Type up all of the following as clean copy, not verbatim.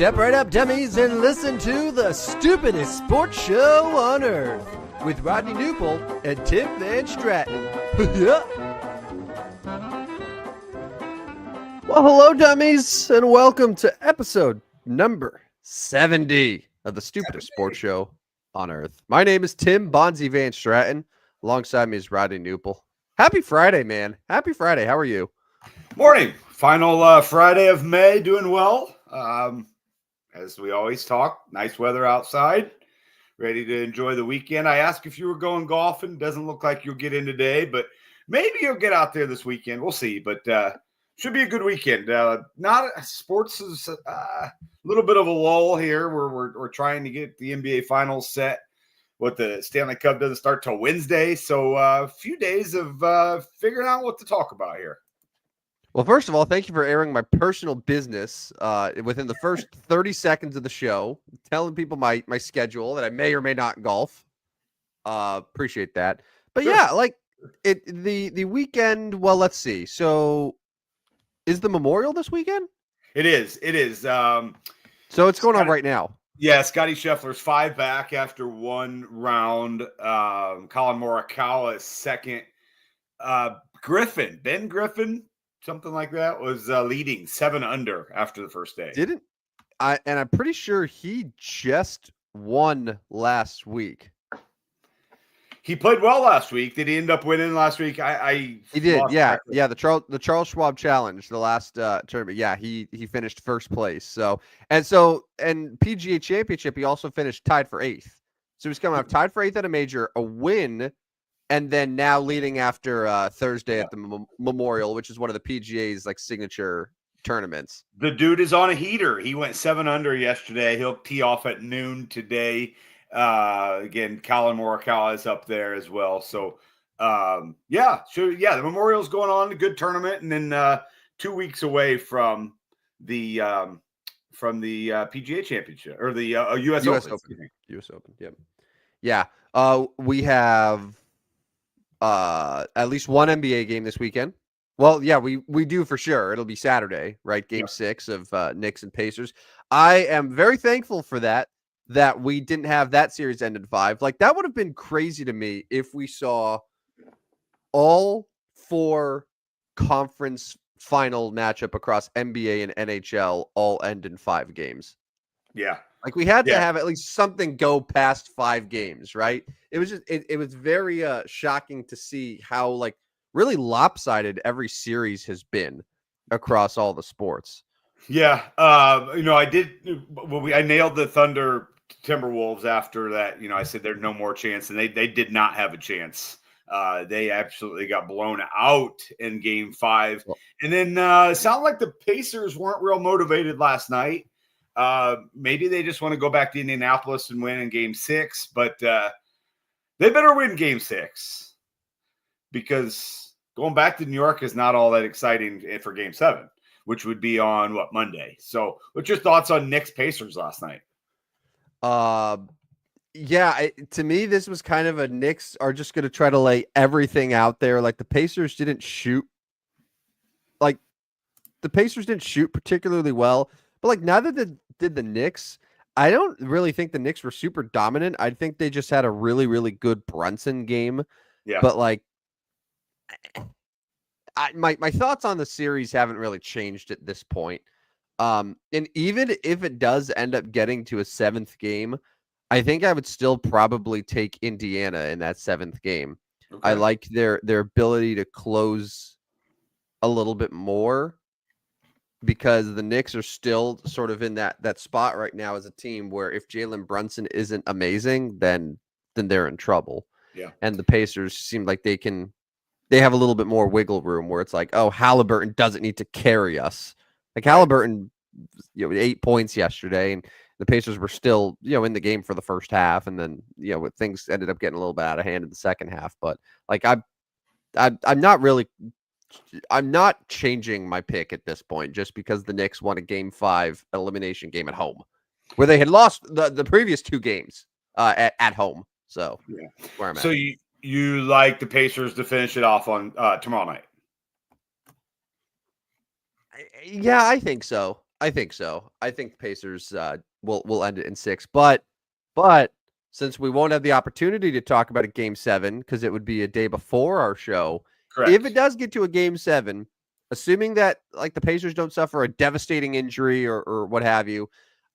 Step right up, dummies, and listen to the stupidest sports show on earth with Rodney Newpol and Tim Van Stratton. Yeah. Well, hello, dummies, and welcome to episode number 70 of the stupidest sports show on earth. My name is Tim Bonzi Van Stratton. Alongside me is Rodney Newpol. Happy Friday, man. Happy Friday. How are you? Morning. Final Friday of May. Doing well. As we always talk, nice weather outside. Ready to enjoy the weekend. I asked if you were going golfing. Doesn't look like you'll get in today, but maybe you'll get out there this weekend. We'll see. But should be a good weekend. Sports is a little bit of a lull here. We're trying to get the NBA Finals set. What the Stanley Cup doesn't start till Wednesday, so a few days of figuring out what to talk about here. Well, first of all, thank you for airing my personal business within the first 30 seconds of the show, telling people my schedule that I may or may not golf. Appreciate that. But sure. Yeah, like the weekend. Well, let's see. So, is the Memorial this weekend? It is. It is. So it's going on right now. Yeah, Scotty Scheffler's 5 back after one round. Colin Morikawa's second. Ben Griffin, something like that, was leading 7 under after the first day. And I'm pretty sure he just won last week. He played well last week. Did he end up winning last week? He did. Yeah. The Charles Schwab Challenge, the last tournament. Yeah, he finished first place. And PGA Championship, he also finished tied for 8th. So he's coming up tied for 8th at a major, a win, and then now leading after Thursday at the Memorial, which is one of the PGA's like signature tournaments. The dude is on a heater. He went 7 under yesterday. He'll tee off at noon today. Again, Colin Morikawa is up there as well. So, the Memorial's going on, a good tournament, and then 2 weeks away from the PGA Championship or the U.S. Open. U.S. Open. Yep. Yeah. We have at least one NBA game this weekend. Well, yeah, we do for sure. It'll be Saturday, right? Game 6 of Knicks and Pacers. I am very thankful for that we didn't have that series end in 5. Like, that would have been crazy to me if we saw all 4 conference final matchup across NBA and NHL all end in 5 games. Yeah. Like, we had to have at least something go past 5 games, right? It was just it was very shocking to see how like really lopsided every series has been across all the sports. Yeah. I nailed the Thunder Timberwolves after that. I said there's no more chance, and they did not have a chance. They absolutely got blown out in Game 5. And then it sounded like the Pacers weren't real motivated last night. Maybe they just want to go back to Indianapolis and win in Game 6, but they better win Game 6 because going back to New York is not all that exciting for Game 7, which would be on Monday. So what's your thoughts on Knicks Pacers last night? To me, this was kind of a Knicks are just going to try to lay everything out there. Like, the Pacers didn't shoot particularly well, but like neither did the Knicks. I don't really think the Knicks were super dominant. I think they just had a really, really good Brunson game. Yeah. But like, my thoughts on the series haven't really changed at this point. And even if it does end up getting to a 7th game, I think I would still probably take Indiana in that 7th game. Okay. I like their ability to close a little bit more because the Knicks are still sort of in that spot right now as a team where if Jalen Brunson isn't amazing, then they're in trouble. Yeah. And the Pacers seem like they have a little bit more wiggle room where it's like, oh, Halliburton doesn't need to carry us. Like Halliburton, 8 points yesterday, and the Pacers were still, in the game for the first half, and then, things ended up getting a little bit out of hand in the second half. But like, I'm not changing my pick at this point just because the Knicks won a Game 5 elimination game at home, where they had lost the previous 2 games at home. So where I'm at. So you like the Pacers to finish it off on tomorrow night? Yeah, I think so. I think so. I think the Pacers will end it in 6. But since we won't have the opportunity to talk about a game 7 because it would be a day before our show, if it Correct. does get to a game 7, assuming that like the Pacers don't suffer a devastating injury or what have you,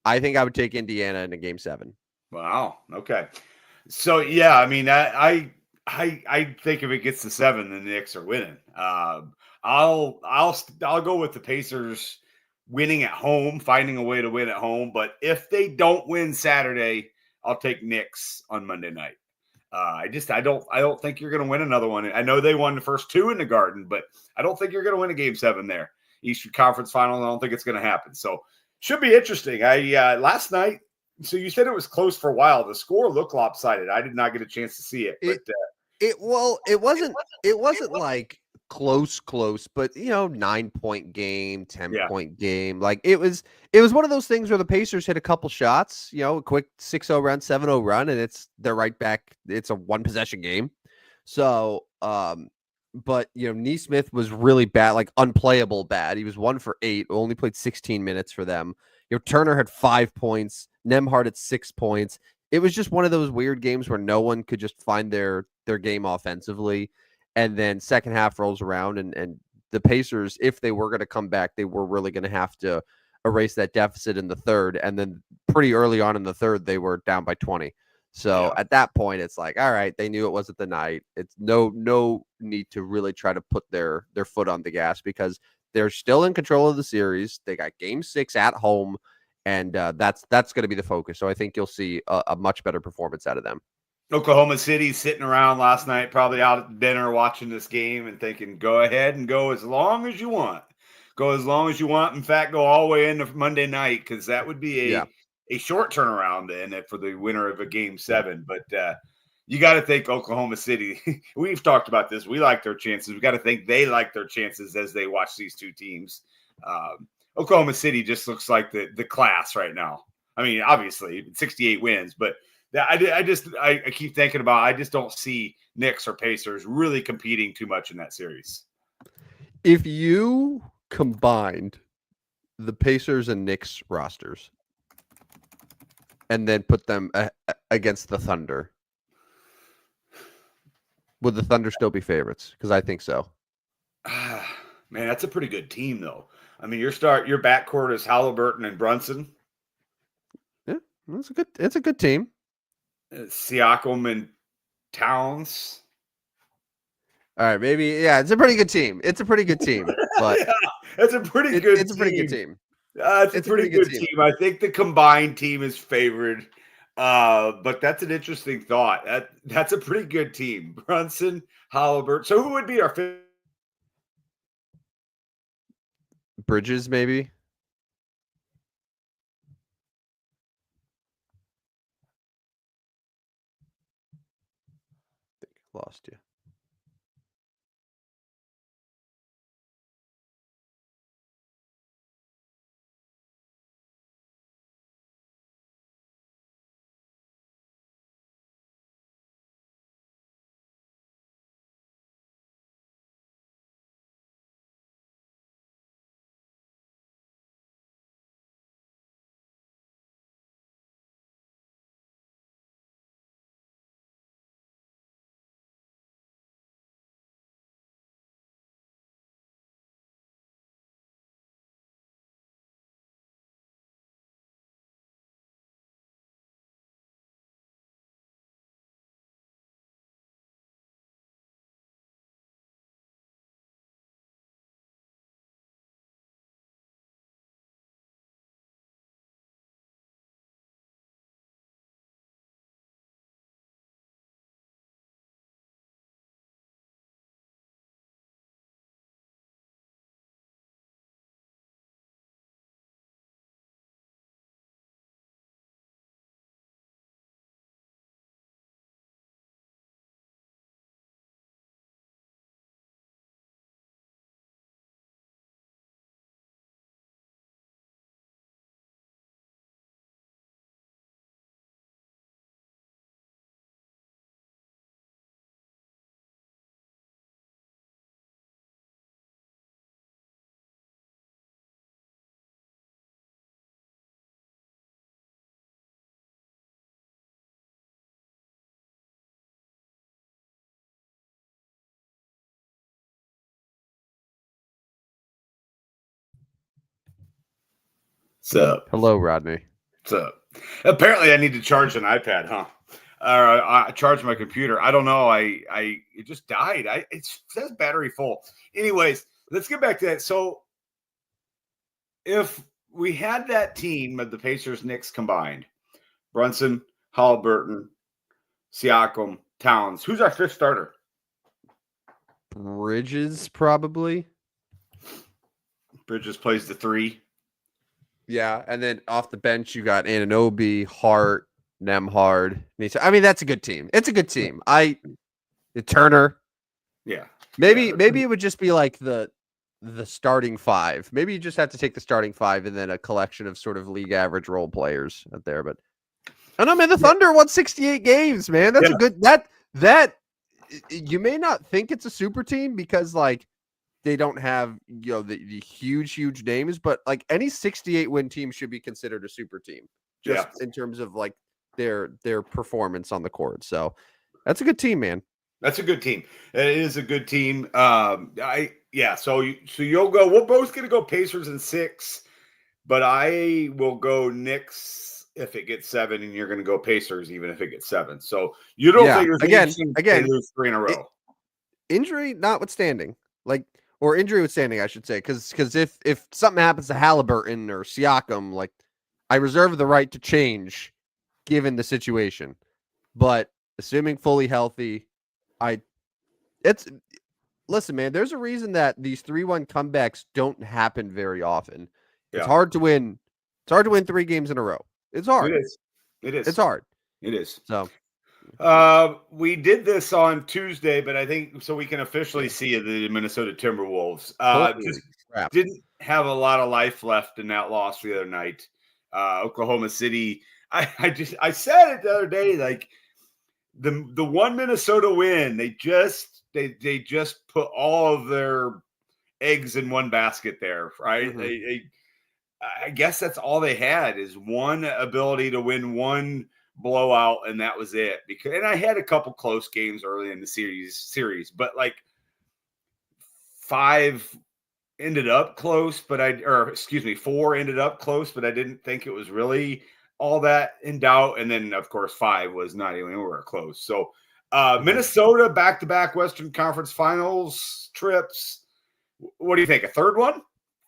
I think I would take Indiana in a game 7. Wow. Okay. So yeah, I mean, I think if it gets to 7, the Knicks are winning. I'll go with the Pacers winning at home, finding a way to win at home. But if they don't win Saturday, I'll take Knicks on Monday night. I don't think you're going to win another one. I know they won the first 2 in the Garden, but I don't think you're going to win a game 7 there. Eastern Conference Final. I don't think it's going to happen. So should be interesting. I last night. So you said it was close for a while. The score looked lopsided. I did not get a chance to see it, but It wasn't like close, but 9-point game, 10 yeah, point game. Like it was one of those things where the Pacers hit a couple shots, a quick 6-0 run, 7-0 run, and they're right back. It's a one possession game. So but Neesmith was really bad, like unplayable bad. He was 1 for 8, only played 16 minutes for them. Turner had 5 points, Nemhard had 6 points. It was just one of those weird games where no one could just find their game offensively. And then second half rolls around and the Pacers, if they were going to come back, they were really going to have to erase that deficit in the third. And then pretty early on in the third, they were down by 20. So yeah. at that point, it's like, all right, they knew it wasn't the night. It's no need to really try to put their foot on the gas because they're still in control of the series. They got game 6 at home, and that's going to be the focus. So I think you'll see a much better performance out of them. Oklahoma City sitting around last night, probably out at dinner watching this game and thinking, go ahead and go as long as you want. Go as long as you want. In fact, go all the way into Monday night because that would be Yeah. a short turnaround then for the winner of a game 7. But you got to think Oklahoma City. We've talked about this. We like their chances. We got to think they like their chances as they watch these two teams. Oklahoma City just looks like the class right now. I mean, obviously 68 wins, but I keep thinking about. I just don't see Knicks or Pacers really competing too much in that series. If you combined the Pacers and Knicks rosters and then put them against the Thunder, would the Thunder still be favorites? Because I think so. Man, that's a pretty good team, though. I mean, your backcourt is Halliburton and Brunson, Yeah, it's a good team. Siakam and Towns. All right, maybe it's a pretty good team. It's a pretty good team, but Yeah, it's a pretty good. it's a pretty good team. It's a It's a pretty pretty good good team. team. I think the combined team is favored. But that's an interesting thought. That's a pretty good team. Brunson, Halliburton. So who would be our fifth? Bridges, maybe. I think I lost you. What's up? Hello, Rodney. What's up? Apparently, I need to charge an iPad, huh? Or I charge my computer. I don't know. It just died. It says battery full. Anyways, let's get back to that. So, if we had that team of the Pacers, Knicks combined, Brunson, Halliburton, Siakam, Towns, who's our fifth starter? Bridges, probably. Bridges plays the 3. Yeah, and then off the bench you got Anunoby, Hart, Nemhard. I mean, that's a good team. It's a good team. Turner. Yeah. Maybe it would just be like the starting 5. Maybe you just have to take the starting 5 and then a collection of sort of league average role players out there. But I don't know, man. The Thunder won 68 games, man. That's a good that you may not think it's a super team because like they don't have the huge names, but like any 68 win team should be considered a super team just in terms of like their performance on the court. So that's a good team, man. That's a good team. It is a good team. So you'll go. We're both going to go Pacers in 6, but I will go Knicks if it gets 7, and you're going to go Pacers even if it gets 7. So you don't think there's again lose 3 in a row. Injury notwithstanding, or injury withstanding, I should say, because if something happens to Halliburton or Siakam, like I reserve the right to change given the situation. But assuming fully healthy, listen, man, there's a reason that these 3-1 comebacks don't happen very often. Yeah. It's hard to win 3 games in a row. It's hard. It is. It's hard. It is. So we did this on Tuesday, but I think so we can officially see the Minnesota Timberwolves. Didn't have a lot of life left in that loss the other night. Oklahoma City. I said it the other day, like the one Minnesota win, they just put all of their eggs in one basket there, right? Mm-hmm. I guess that's all they had is one ability to win one blowout, and that was it. And I had a couple close games early in the series, but like 5 ended up close, 4 ended up close, but I didn't think it was really all that in doubt. And then of course 5 was not even anywhere close. So Minnesota back-to-back Western Conference Finals trips. What do you think? A third one?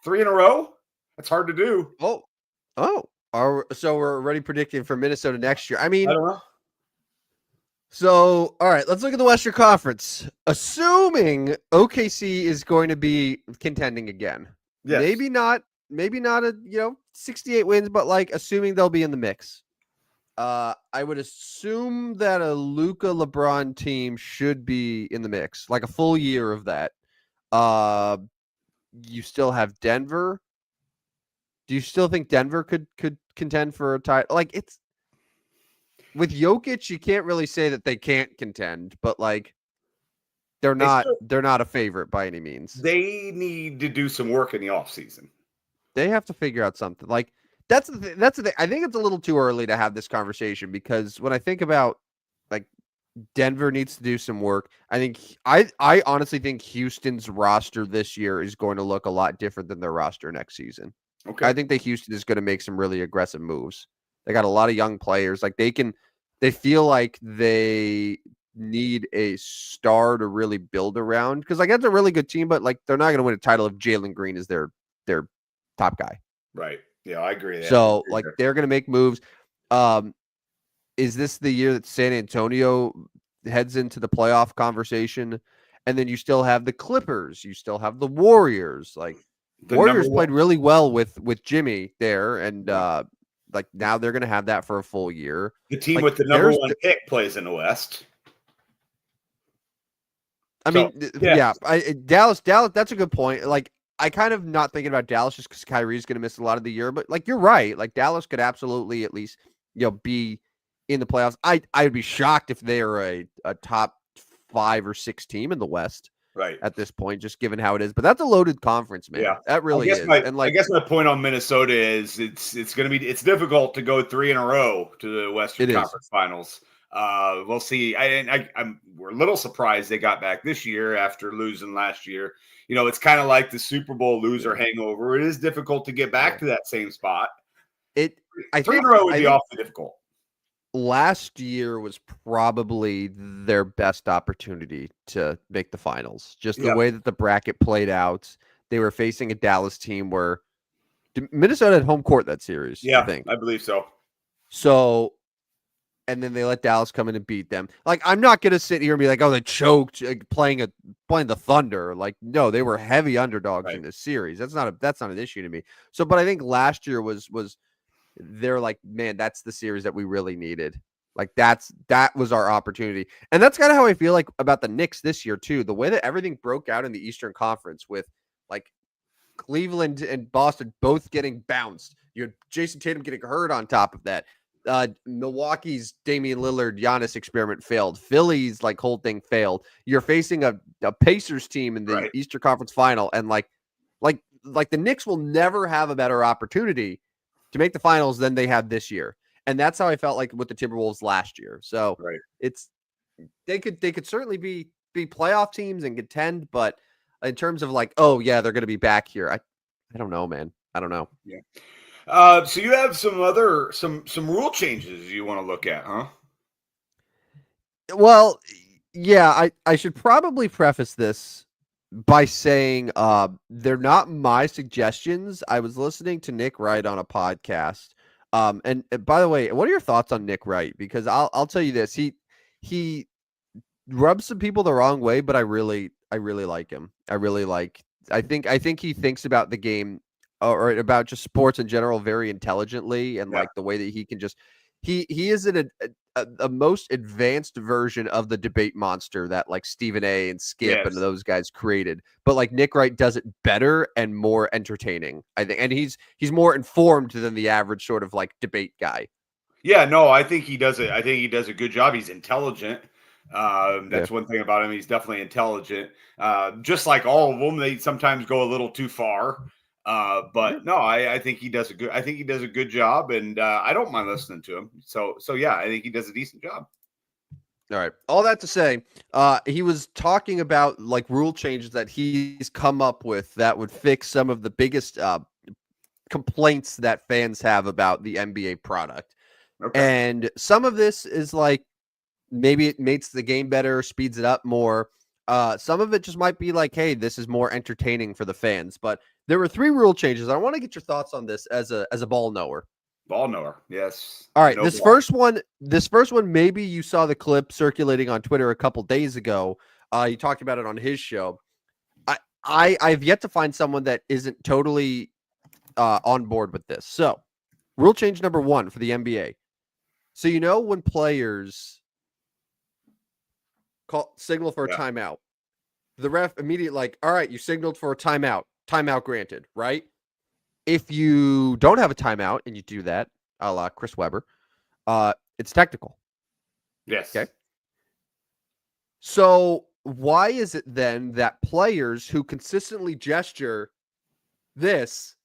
3 in a row? That's hard to do. So we're already predicting for Minnesota next year. I mean, I don't know. So, all right, let's look at the Western Conference. Assuming OKC is going to be contending again. Yes. Maybe not a 68 wins, but like assuming they'll be in the mix. I would assume that a Luka LeBron team should be in the mix, like a full year of that. You still have Denver. Do you still think Denver could contend for a title? Like it's with Jokic, you can't really say that they can't contend, but like they're not a favorite by any means. They need to do some work in the offseason. They have to figure out something. Like that's the thing. I think it's a little too early to have this conversation because when I think about like Denver needs to do some work. I honestly think Houston's roster this year is going to look a lot different than their roster next season. Okay. I think that Houston is going to make some really aggressive moves. They got a lot of young players. Like they feel like they need a star to really build around because like that's a really good team, but like they're not going to win a title if Jalen Green is their top guy. Right. Yeah, I agree. So like they're going to make moves. Is this the year that San Antonio heads into the playoff conversation? And then you still have the Clippers. You still have the Warriors. Like the Warriors played really well with Jimmy there. And like now they're going to have that for a full year. The team with the number 1 pick plays in the West. I mean, Dallas, that's a good point. Like I kind of not thinking about Dallas just because Kyrie's going to miss a lot of the year. But like you're right. Like Dallas could absolutely at least, be in the playoffs. I would be shocked if they are a top 5 or 6 team in the West at this point, just given how it is. But that's a loaded conference, man. Yeah, that really is. I guess my point on Minnesota is it's difficult to go 3 in a row to the Western Conference Finals. We'll see. We're a little surprised they got back this year after losing last year. It's kind of like the Super Bowl loser hangover. It is difficult to get back to that same spot. I 3 in think a row would be awfully difficult. last year was probably their best opportunity to make the finals. Just the way that the bracket played out. They were facing a Dallas team where Minnesota had home court that series, I Yeah, think. I believe so. So, and then they let Dallas come in and beat them. Like, I'm not going to sit here and be like, oh, they choked playing the Thunder. Like, no, they were heavy underdogs in this series. That's not an issue to me. So, but I think last year was they're like, man, that's the series that we really needed. Like that was our opportunity. And that's kind of how I feel like about the Knicks this year too. The way that everything broke out in the Eastern Conference with like Cleveland and Boston both getting bounced. You had Jason Tatum getting hurt on top of that. Milwaukee's Damian Lillard Giannis experiment failed. Philly's like whole thing failed. You're facing a Pacers team in the Eastern Conference final, and like the Knicks will never have a better opportunity to make the finals than they had this year. And that's how I felt like with the Timberwolves last year. So it's they could certainly be playoff teams and contend, but in terms of like, oh yeah, they're going to be back here. I don't know, man. I don't know. Yeah. So you have some other some rule changes you want to look at, huh? Well, yeah, I should probably preface this by saying they're not my suggestions. I was listening to Nick Wright on a podcast. And by the way, what are your thoughts on Nick Wright? Because I'll tell you this. He rubs some people the wrong way, but I really like him. I think he thinks about the game or about just sports in general very intelligently, and like the way that he can just he is a most advanced version of the debate monster that like Stephen A and Skip and those guys created. But like Nick Wright does it better and more entertaining, I think. And he's more informed than the average sort of like debate guy. Yeah, no, I think he does it. I think he does a good job. He's intelligent. That's one thing about him. He's definitely intelligent. Just like all of them, they sometimes go a little too far. But no, I think he does a good job, and I don't mind listening to him. So yeah, I think he does a decent job. All right. All that to say, he was talking about like rule changes that he's come up with that would fix some of the biggest complaints that fans have about the NBA product. Okay. And some of this is like maybe it makes the game better, speeds it up more. Some of it just might be like, hey, this is more entertaining for the fans. But there were 3 rule changes. I want to get your thoughts on this as a ball knower. Ball knower, yes. All right, this first one, maybe you saw the clip circulating on Twitter a couple days ago. He talked about it on his show. I've yet to find someone that isn't totally on board with this. So, rule change number 1 for the NBA. So you know when players signal for a timeout, the ref immediately like, all right, you signaled for a timeout granted, right? If you don't have a timeout and you do that, a la Chris Webber, it's technical. Yes. Okay. So why is it then that players who consistently gesture this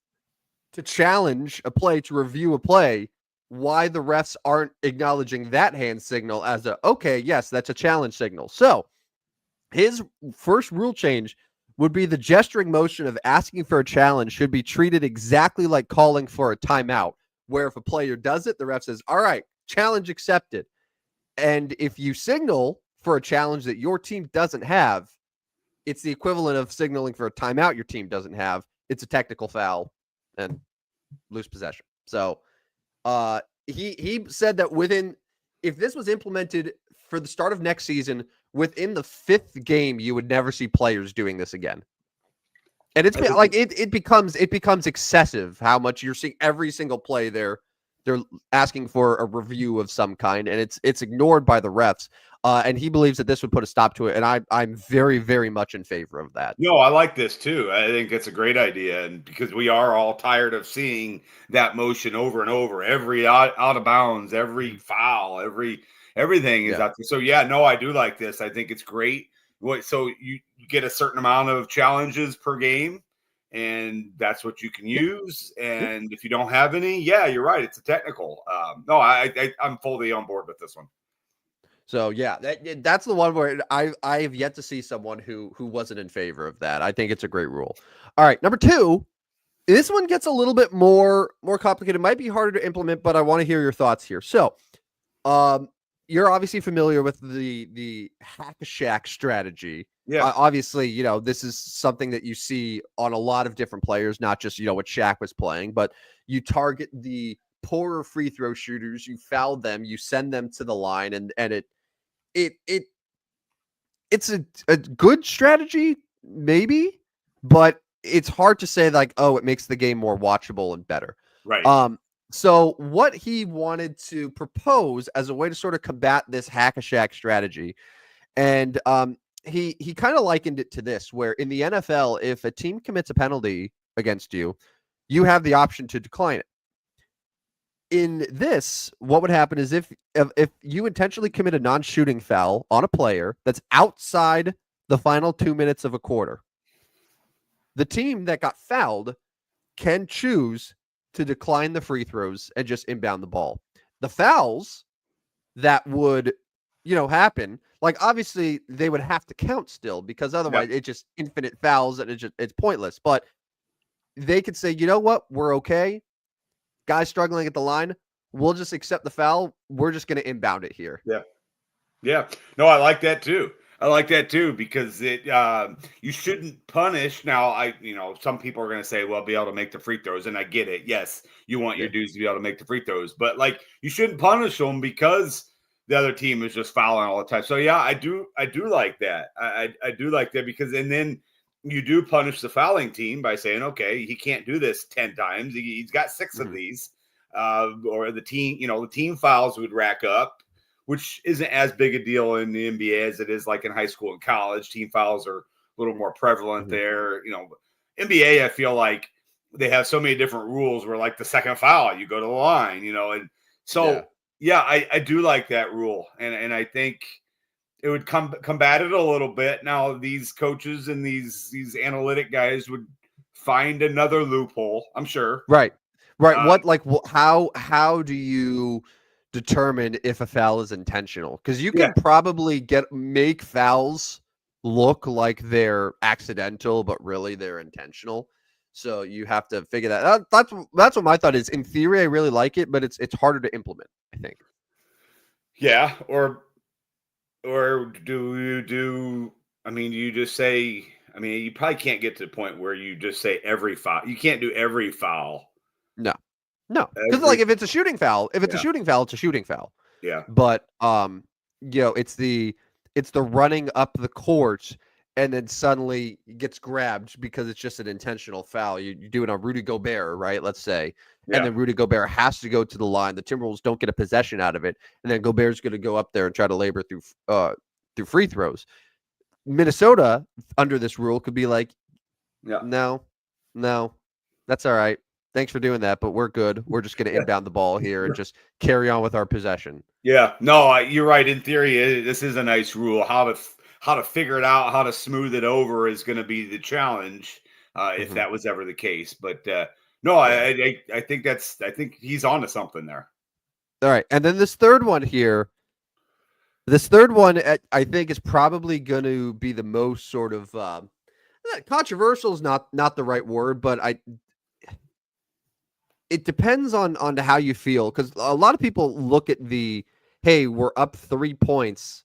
to challenge a play, to review a play, why the refs aren't acknowledging that hand signal as okay, yes, that's a challenge signal? So his first rule change would be the gesturing motion of asking for a challenge should be treated exactly like calling for a timeout, where if a player does it, the ref says, all right, challenge accepted. And if you signal for a challenge that your team doesn't have, it's the equivalent of signaling for a timeout your team doesn't have. It's a technical foul and lose possession. So he said that if this was implemented for the start of next season, within the 5th game, you would never see players doing this again. And it's like it becomes excessive how much you're seeing every single play they're asking for a review of some kind, and it's ignored by the refs. And he believes that this would put a stop to it, and I'm very, very much in favor of that. No, I like this too. I think it's a great idea, and because we are all tired of seeing that motion over and over, every out of bounds, every foul, everything is out there. So yeah, no, I do like this. I think it's great. So you get a certain amount of challenges per game, and that's what you can use. And if you don't have any, yeah, you're right. It's a technical. No, I'm fully on board with this one. So yeah, that's the one where I have yet to see someone who wasn't in favor of that. I think it's a great rule. All right, number 2, This one gets a little bit more complicated. It might be harder to implement, but I want to hear your thoughts here. So, um, you're obviously familiar with the hack a Shaq strategy. Yeah. Obviously, this is something that you see on a lot of different players, not just what Shaq was playing, but you target the poorer free throw shooters, you foul them, you send them to the line, and it it's a good strategy, maybe, but it's hard to say like, oh, it makes the game more watchable and better. Right. So what he wanted to propose as a way to sort of combat this hack a Shack strategy, and he kind of likened it to this, where in the NFL, if a team commits a penalty against you, you have the option to decline it. In this, what would happen is if you intentionally commit a non-shooting foul on a player that's outside the final 2 minutes of a quarter, the team that got fouled can choose to decline the free throws and just inbound the ball. The fouls that would, happen, like obviously they would have to count still because otherwise it's just infinite fouls and it's pointless. But they could say, you know what, we're okay. Guys struggling at the line, we'll just accept the foul. We're just going to inbound it here. Yeah. Yeah. No, I like that too. I like that too because you shouldn't punish. Now, some people are going to say, well, be able to make the free throws. And I get it. Yes, you want your dudes to be able to make the free throws. But like, you shouldn't punish them because the other team is just fouling all the time. So, yeah, I do like that. I do like that because, and then you do punish the fouling team by saying, okay, he can't do this 10 times. He's got 6 of these. Or the team fouls would rack up, which isn't as big a deal in the NBA as it is like in high school and college. Team fouls are a little more prevalent there. NBA, I feel like they have so many different rules where like the second foul, you go to the line, and so, I do like that rule. And I think it would combat it a little bit. Now these coaches and these analytic guys would find another loophole, I'm sure. Right. How do you determine if a foul is intentional? Because you can probably make fouls look like they're accidental, but really they're intentional. So you have to figure that out. That's what my thought is. In theory, I really like it, but it's harder to implement, I think. Yeah, or do you do? I mean, you just say. I mean, you probably can't get to the point where you just say every foul. You can't do every foul. No, because like if it's a shooting foul, it's a shooting foul. Yeah. But it's the running up the court and then suddenly gets grabbed because it's just an intentional foul. You do it on Rudy Gobert, right? Let's say, and then Rudy Gobert has to go to the line. The Timberwolves don't get a possession out of it, and then Gobert's going to go up there and try to labor through free throws. Minnesota under this rule could be like, no, that's all right. Thanks for doing that, but we're good. We're just going to inbound the ball here and just carry on with our possession. Yeah, no, you're right. In theory, this is a nice rule. How to figure it out, how to smooth it over is going to be the challenge if that was ever the case. But no, I think he's onto something there. All right, and then this third one here. This third one, I think, is probably going to be the most sort of controversial. Is not the right word, but it depends on how you feel, because a lot of people look at hey, we're up 3 points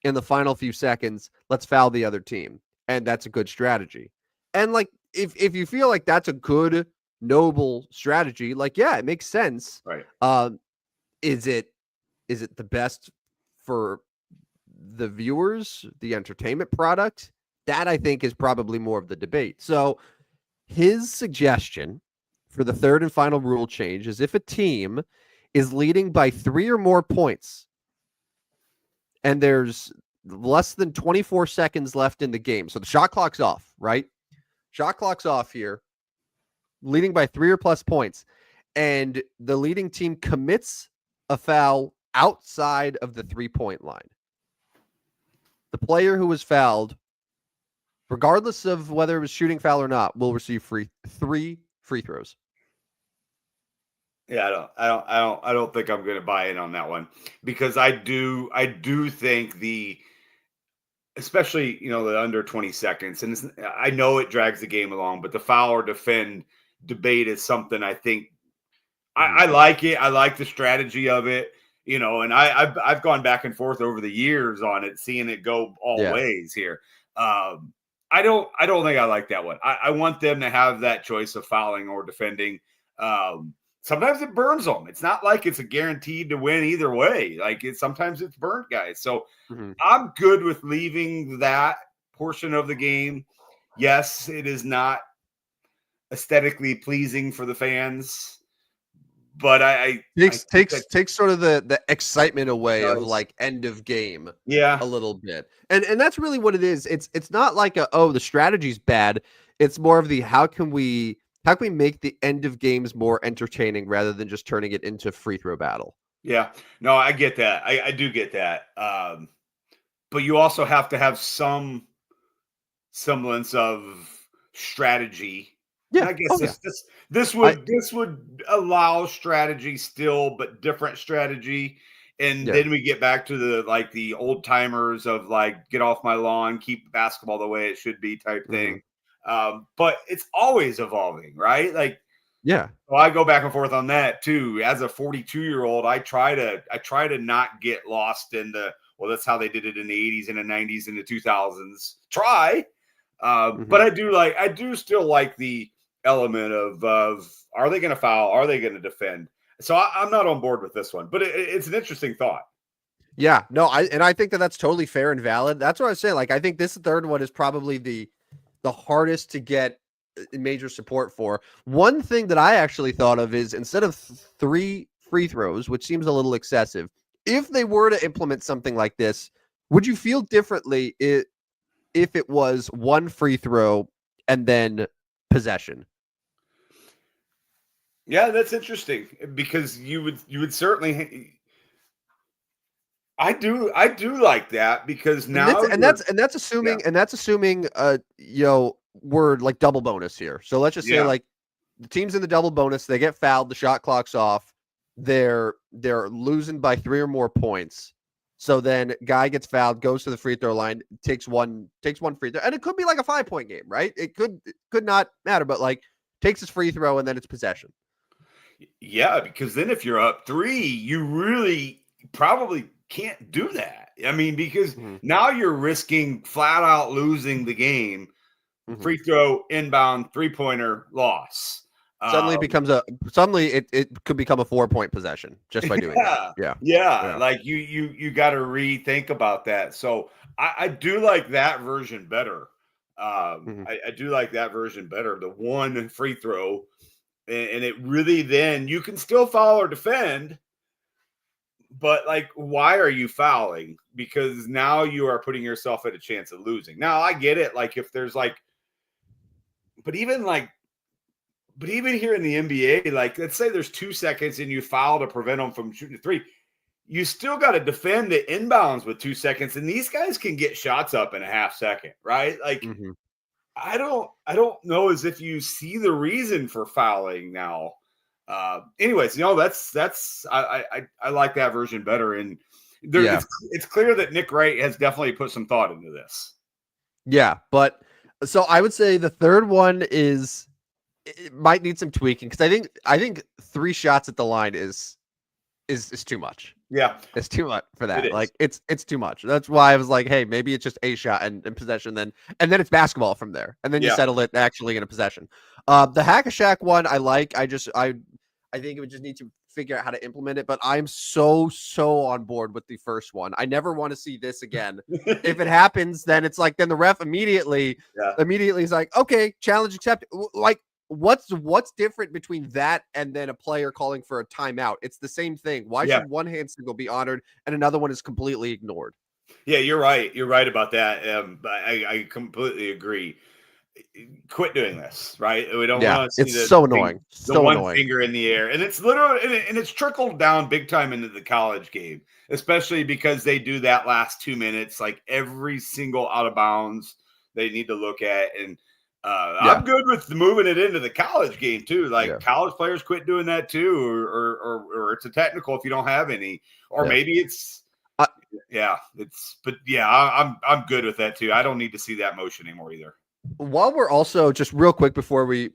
in the final few seconds, let's foul the other team, and that's a good strategy. And like if you feel like that's a good, noble strategy, like it makes sense. Right. Is it the best for the viewers, the entertainment product? That I think is probably more of the debate. So his suggestion for the third and final rule change is if a team is leading by 3 or more points and there's less than 24 seconds left in the game. So the shot clock's off, right? Shot clock's off here. Leading by 3 or plus points. And the leading team commits a foul outside of the 3-point line. The player who was fouled, regardless of whether it was shooting foul or not, will receive 3 free throws. Yeah, I don't think I'm going to buy in on that one, because I do think especially the under 20 seconds, and I know it drags the game along, but the foul or defend debate is something I think Mhm. I like it. I like the strategy of it, and I've gone back and forth over the years on it, seeing it go all Yeah. ways here. I don't think I like that one. I want them to have that choice of fouling or defending. Sometimes it burns them. It's not like it's a guaranteed to win either way. Like sometimes it's burnt guys. So Mhm. I'm good with leaving that portion of the game. Yes, it is not aesthetically pleasing for the fans, but I Takes think that takes takes sort of the excitement away of does. like end of game Yeah, a little bit. And that's really what it is. It's not like the strategy's bad. It's more of the how can we make the end of games more entertaining rather than just turning it into free throw battle. yeah. No, I get that. I do get that. But you also have to have some semblance of strategy. And Yeah. I guess Oh yeah. this I would allow strategy still, but different strategy. And yeah. then we get back to the old timers of like get off my lawn, keep basketball the way it should be type Mhm. thing. But it's always evolving, right? Like Yeah. so I go back and forth on that too. As a 42-year-old, I try to not get lost in the well, that's how they did it in the 80s and the 90s and the 2000s. Try, but Mhm. I do still like the element of are they going to foul? Are they going to defend? So I'm not on board with this one, but it's an interesting thought. Yeah, no, I think that that's totally fair and valid. That's what I was saying. Like, I think this third one is probably the hardest to get major support for. One thing that I actually thought of is instead of three free throws, which seems a little excessive, if they were to implement something like this, would you feel differently if it was one free throw and then possession? Yeah, that's interesting because you would certainly. I do like that because And now that's and you're that's and that's yeah assuming we're like double bonus here. So let's just say yeah like the team's in the double bonus, they get fouled, the shot clock's off, they're losing by 3 or more points. So then guy gets fouled, goes to the free throw line, takes one free throw. And it could be like a 5 point game, right? It could not matter, but like takes his free throw and then it's possession. Yeah, because then if you're up three, you really probably can't do that. I mean, because Mhm, now you're risking flat out losing the game. mhm. Free throw, inbound, 3-pointer, loss. Suddenly it Um, becomes it could become a 4 point possession just by doing that. yeah, Yeah. yeah. Yeah. Like you got to rethink about that. So I do like that version better. Mhm. I do like that version better. The one free throw, and it really then you can still foul or defend. But like, why are you fouling? Because now you are putting yourself at a chance of losing. Now I get it. Like if there's like, but even like, but even here in the NBA, like let's say there's 2 seconds and you foul to prevent them from shooting a three, you still got to defend the inbounds with 2 seconds, and these guys can get shots up in a half second, right? Like Mhm. I don't know as if you see the reason for fouling now. Anyways, that's I like that version better, and there Yeah. it's clear that Nick Wright has definitely put some thought into this. Yeah, but so I would say the third one it might need some tweaking because I think 3 shots at the line is too much. Yeah, It's too much for it that. is. Like it's too much. That's why I was like, hey, maybe it's just a shot and possession, then it's basketball from there, and then you Yeah, settle it actually in a possession. The Hack a Shack one I like. I think it would just need to figure out how to implement it. But I'm so on board with the first one. I never want to see this again. If it happens, then it's like then the ref yeah, immediately is like, okay, challenge accepted. Like what's different between that and then a player calling for a timeout? It's the same thing. Why yeah, should one hand signal be honored and another one is completely ignored? yeah. You're right. You're right about that. I completely agree. Quit doing this, right? We don't Yeah, want to see it's the so thing, annoying. the So one annoying. finger in the air, and it's literally and it's trickled down big time into the college game, especially because they do that last 2 minutes, like every single out of bounds they need to look at, and Yeah. I'm good with moving it into the college game too. Like Yeah. college players quit doing that too, or it's a technical if you don't have any, or Yeah. maybe it's I, yeah, it's but yeah, I'm good with that too. I don't need to see that motion anymore either. while we're also just real quick before we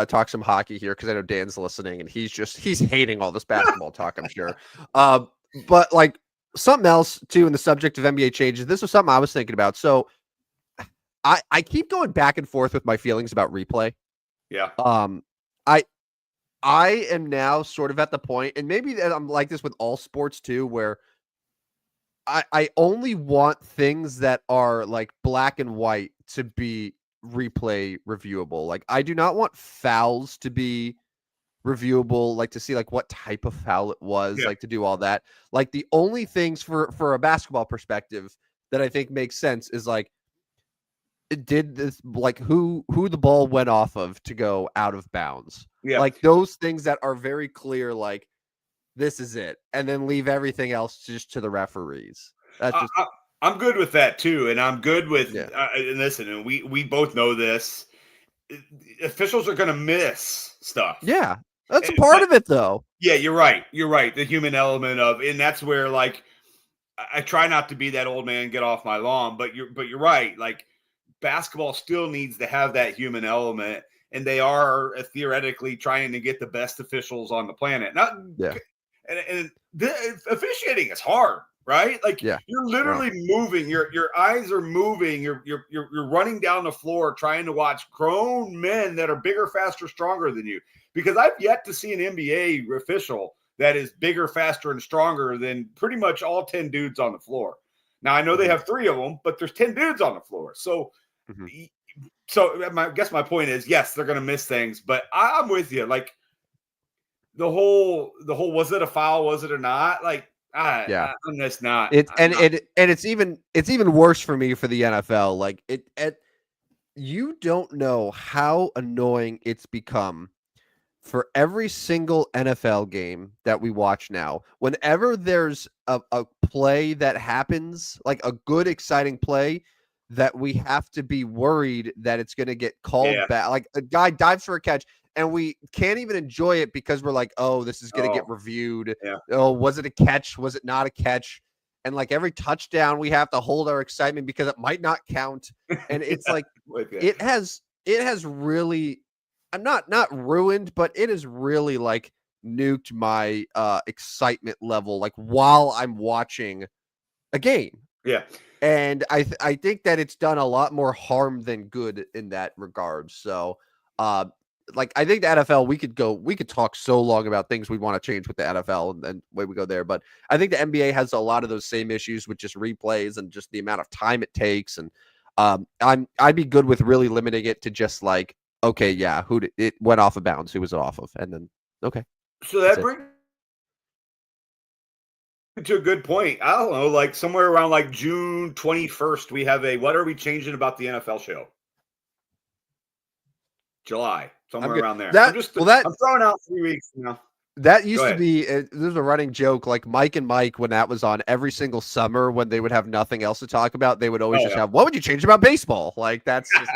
talk some hockey here, because I know Dan's listening and he's hating all this basketball talk, I'm sure. But like something else too in the subject of NBA changes. This was something I was thinking about. So I keep going back and forth with my feelings about replay. Yeah. I I am now sort of at the point, and maybe I'm like this with all sports too, where I only want things that are like black and white to be replay reviewable. Like I do not want fouls to be reviewable, like to see like what type of foul it was, Yeah. like to do all that. Like the only things for a basketball perspective that I think makes sense is like it did this, like who the ball went off of to go out of bounds. Yeah. Like those things that are very clear, like this is it, and then leave everything else just to the referees. That's just I'm good with that too, and I'm good with. yeah. And listen, and we both know this. Officials are going to miss stuff. Yeah, that's a part of it, though. Yeah, you're right. You're right. The human element of, and that's where like I try not to be that old man, get off my lawn. But you're right. Like basketball still needs to have that human element, and they are theoretically trying to get the best officials on the planet. Not Yeah, and the officiating is hard, right? Like yeah, you're literally moving, your eyes are moving, you're running down the floor trying to watch grown men that are bigger, faster, stronger than you. Because I've yet to see an NBA official that is bigger, faster, and stronger than pretty much all 10 dudes on the floor. Now I know they have 3 of them, but there's 10 dudes on the floor. So I guess my point is, yes, they're going to miss things, but I'm with you. Like the whole was it a foul, was it or not? Like I'm just not. It's even worse for me for the NFL. Like you don't know how annoying it's become for every single NFL game that we watch now. Whenever there's a play that happens, like a good, exciting play, that we have to be worried that it's going to get called back. Like a guy dives for a catch and we can't even enjoy it because we're like, oh, this is going to get reviewed. Yeah. Oh, was it a catch? Was it not a catch? And like every touchdown, we have to hold our excitement because it might not count. And it's like, it has really, I'm not ruined, but it has really like nuked my excitement level, like while I'm watching a game. Yeah. And I think that it's done a lot more harm than good in that regard. So, like I think the NFL, we could talk so long about things we want to change with the NFL and way we go there. But I think the NBA has a lot of those same issues with just replays and just the amount of time it takes. And I'd be good with really limiting it to just like, okay, yeah, it went off of bounds? Who was it off of? And then okay. So that brings to a good point. I don't know, like somewhere around like June 21st, we have what are we changing about the NFL show? July, somewhere around there. I'm throwing out 3 weeks, you know. That used to be, there's a running joke, like Mike and Mike, when that was on every single summer, when they would have nothing else to talk about, they would always have, what would you change about baseball? Like that's just,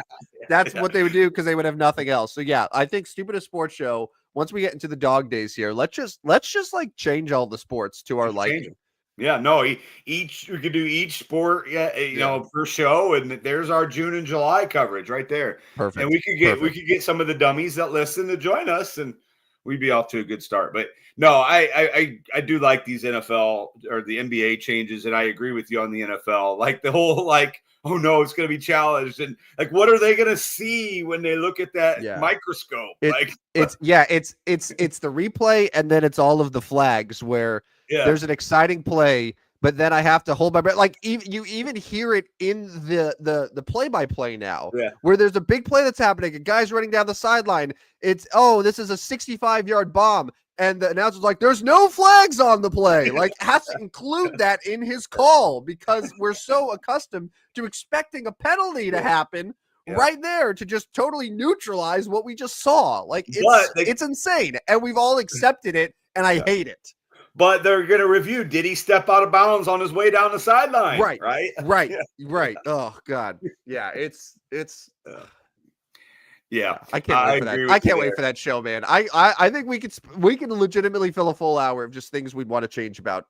that's what they would do because they would have nothing else. So yeah, I think Stupidest Sports Show, once we get into the dog days here, let's just like change all the sports to our liking. Yeah, no, we could do each sport, you know, per show, and there's our June and July coverage right there. Perfect. And we could get some of the dummies that listen to join us, and we'd be off to a good start. But no, I do like these NFL or the NBA changes, and I agree with you on the NFL. Like the whole like, oh no, it's going to be challenged, and like, what are they going to see when they look at that microscope? It's the replay, and then it's all of the flags where there's an exciting play, but then I have to hold my breath. Like you even hear it in the play-by-play now, where there's a big play that's happening, a guy's running down the sideline. It's this is a 65-yard bomb, and the announcer's like, "There's no flags on the play." Like has to include that in his call because we're so accustomed to expecting a penalty to happen. Right there to just totally neutralize what we just saw. Like it's insane, and we've all accepted it, and I hate it. But they're going to review, did he step out of bounds on his way down the sideline? Right. Right. Oh God. Yeah. It's yeah. I can't wait for that. I can't wait for that show, man. I think we can legitimately fill a full hour of just things we'd want to change about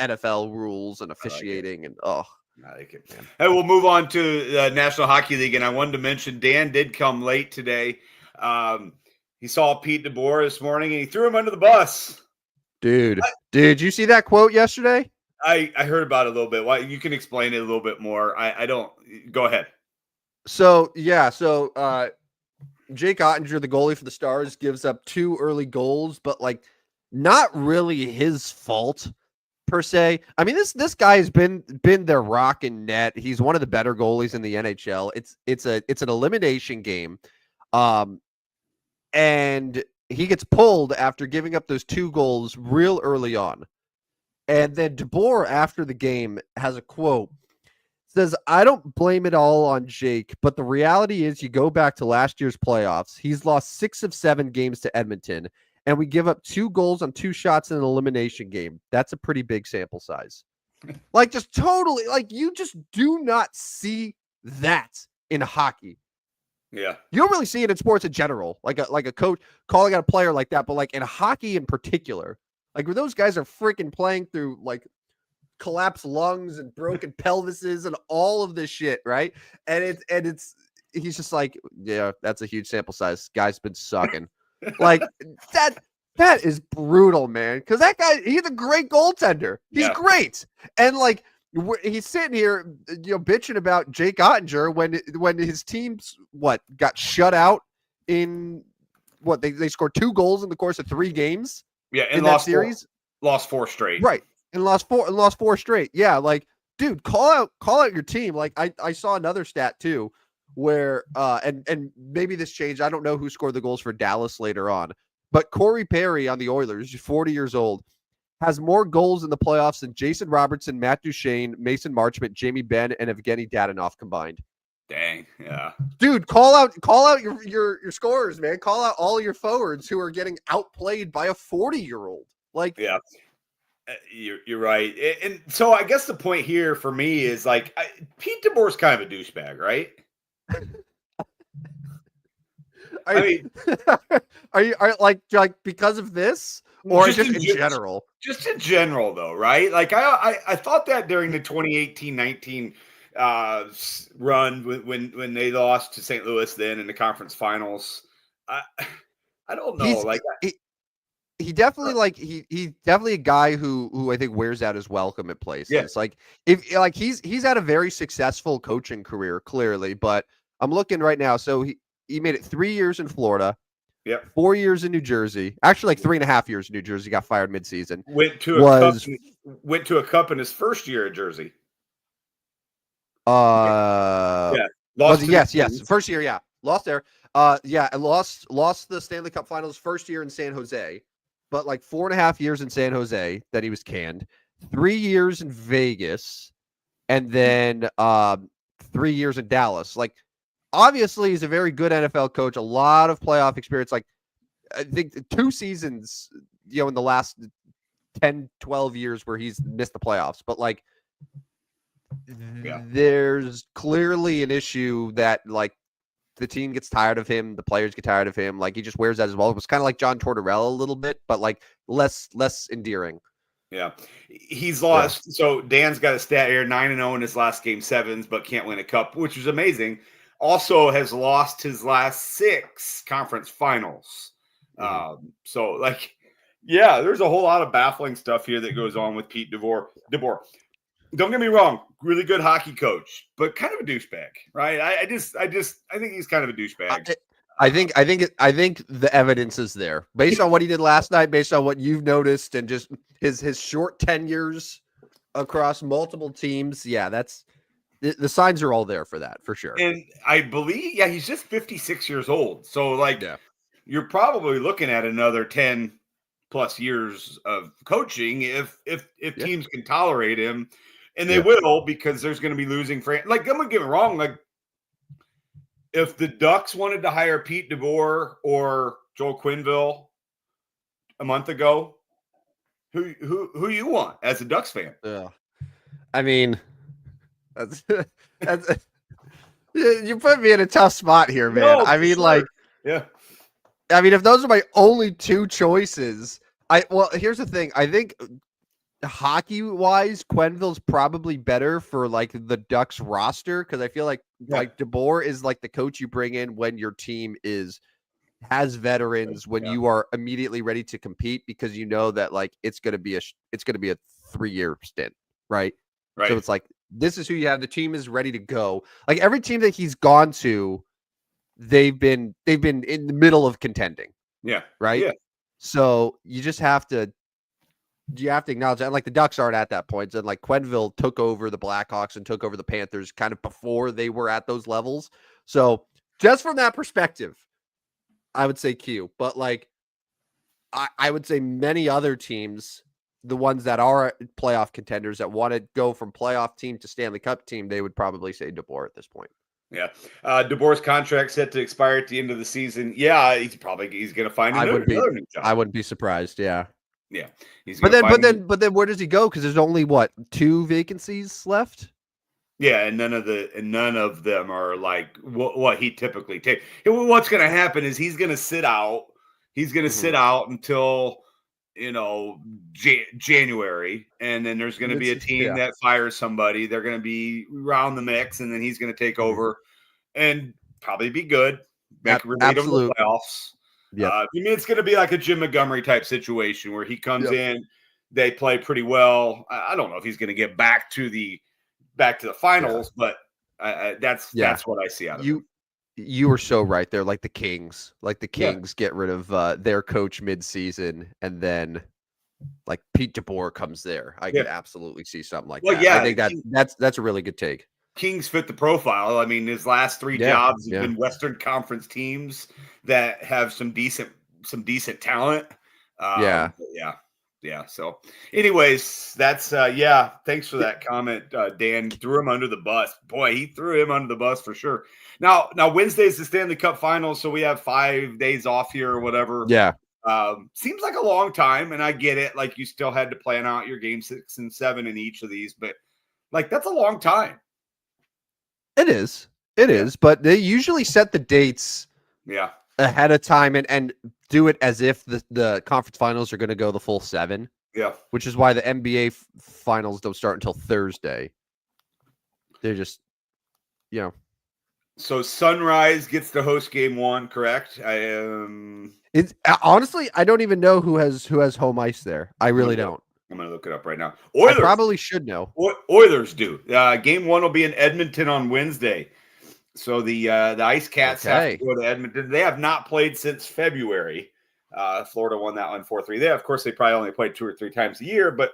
NFL rules and officiating and I like it. Man. Hey, we'll move on to the National Hockey League, and I wanted to mention Dan did come late today. He saw Pete DeBoer this morning, and he threw him under the bus. Dude, did you see that quote yesterday? I heard about it a little bit. Why you can explain it a little bit more. I don't. Go ahead. So Jake Ottinger, the goalie for the Stars, gives up 2 early goals, but like not really his fault per se. I mean, this guy has been their rock in net. He's one of the better goalies in the NHL. It's an elimination game. And he gets pulled after giving up those 2 goals real early on. And then DeBoer after the game has a quote. Says, I don't blame it all on Jake, but the reality is you go back to last year's playoffs. He's lost 6 of 7 games to Edmonton, and we give up 2 goals on 2 shots in an elimination game. That's a pretty big sample size. Like, just totally, like, you just do not see that in hockey. Yeah. You don't really see it in sports in general, like a coach calling out a player like that, but like in hockey in particular, like where those guys are freaking playing through like collapsed lungs and broken pelvises and all of this shit, right? And it's he's just like, yeah, that's a huge sample size. Guy's been sucking. Like that is brutal, man. Because that guy, he's a great goaltender. He's great, and like he's sitting here, bitching about Jake Ottinger when his team's got shut out in they scored 2 goals in the course of 3 games. Yeah, in that series, lost 4 straight. Right. And lost 4 straight. Yeah, like, dude, call out your team. Like, I saw another stat too, where and maybe this changed. I don't know who scored the goals for Dallas later on, but Corey Perry on the Oilers, 40 years old, has more goals in the playoffs than Jason Robertson, Matt Duchene, Mason Marchment, Jamie Benn, and Evgeny Dadonov combined. Dang, yeah, dude, call out your scorers, man. Call out all your forwards who are getting outplayed by a 40-year-old. Like, yeah. You're right. And so I guess the point here for me is like Pete DeBoer's kind of a douchebag, right? Are you like because of this or just in general? Just in general though, right? Like I thought that during the 2018-19 run when they lost to St. Louis then in the conference finals. I don't know. He definitely he's definitely a guy who I think wears out his welcome at places. Yeah. Like if he's had a very successful coaching career clearly, but I'm looking right now. So he made it 3 years in Florida. Yep. 4 years in New Jersey. Actually, like 3.5 years in New Jersey. Got fired midseason. Went to a cup in his first year at Jersey. Yeah. Lost. Yes. First year, yeah. Lost there. And lost the Stanley Cup Finals first year in San Jose. But like 4.5 years in San Jose that he was canned, 3 years in Vegas, and then 3 years in Dallas. Like, obviously, he's a very good NFL coach, a lot of playoff experience. Like, I think 2 seasons, in the last 10, 12 years where he's missed the playoffs. But like, there's clearly an issue that like, the team gets tired of him. The players get tired of him. Like, he just wears out as well. It was kind of like John Tortorella a little bit, but like less endearing. Yeah. He's lost. Yeah. So Dan's got a stat here, 9-0 in his last game 7s, but can't win a cup, which is amazing. Also has lost his last 6 conference finals. So like, yeah, there's a whole lot of baffling stuff here that goes on with Pete DeBoer. Don't get me wrong, really good hockey coach, but kind of a douchebag, right? I think he's kind of a douchebag. I think the evidence is there based on what he did last night, based on what you've noticed, and just his short tenures across multiple teams. Yeah, that's the signs are all there for that, for sure. And I believe, he's just 56 years old, so like, you're probably looking at another 10 plus years of coaching if teams can tolerate him. And they will, because there's going to be losing fans. Like, I'm going to get it wrong. Like, if the Ducks wanted to hire Pete DeBoer or Joel Quenneville a month ago, who you want as a Ducks fan? Yeah, I mean, that's you put me in a tough spot here, man. No, I mean, sure. I mean, if those are my only 2 choices, here's the thing. I think hockey wise, Quenneville's probably better for like the Ducks roster because I feel like DeBoer is like the coach you bring in when your team has veterans, when you are immediately ready to compete because you know that like it's gonna be a 3-year stint, right? So it's like this is who you have. The team is ready to go. Like every team that he's gone to, they've been in the middle of contending. Yeah. Right. Yeah. So you just have to acknowledge that. And like the Ducks aren't at that point. And like Quenneville took over the Blackhawks and took over the Panthers kind of before they were at those levels. So just from that perspective, I would say Q. But like I would say many other teams, the ones that are playoff contenders that want to go from playoff team to Stanley Cup team, they would probably say DeBoer at this point. Yeah. DeBoer's contract set to expire at the end of the season. Yeah, he's going to find another new job. I wouldn't be surprised. Yeah. Yeah. But then where does he go? Because there's only 2 vacancies left. Yeah, and none of them are like what he typically takes. What's going to happen is he's going to sit out. He's going to sit out until January, and then there's going to be a team that fires somebody. They're going to be around the mix, and then he's going to take over and probably be good. Make the playoffs. Yeah, I mean, it's going to be like a Jim Montgomery type situation where he comes in, they play pretty well. I don't know if he's going to get back to the finals, but that's what I see out of him. You were so right there. Like the Kings get rid of their coach mid-season, and then like Pete DeBoer comes there. I could absolutely see something like that. I think that's a really good take. Kings fit the profile. I mean, his last 3 jobs have been Western Conference teams that have some decent talent. Yeah. So, anyways, that's thanks for that comment, Dan. Threw him under the bus. Boy, he threw him under the bus for sure. Now Wednesday's the Stanley Cup Finals, so we have 5 days off here or whatever. Yeah. Seems like a long time, and I get it. Like you still had to plan out your game 6 and 7 in each of these, but like that's a long time. It is. It is, but they usually set the dates ahead of time and do it as if the conference finals are going to go the full 7. Yeah. Which is why the NBA finals don't start until Thursday. They're just, So Sunrise gets to host game 1, correct? It's honestly, I don't even know who has home ice there. I really don't. I'm going to look it up right now. Oilers. I probably should know. Oilers do. Game 1 will be in Edmonton on Wednesday. So the Ice Cats have to go to Edmonton. They have not played since February. Florida won that one 4-3. Of course, they probably only played 2 or 3 times a year, but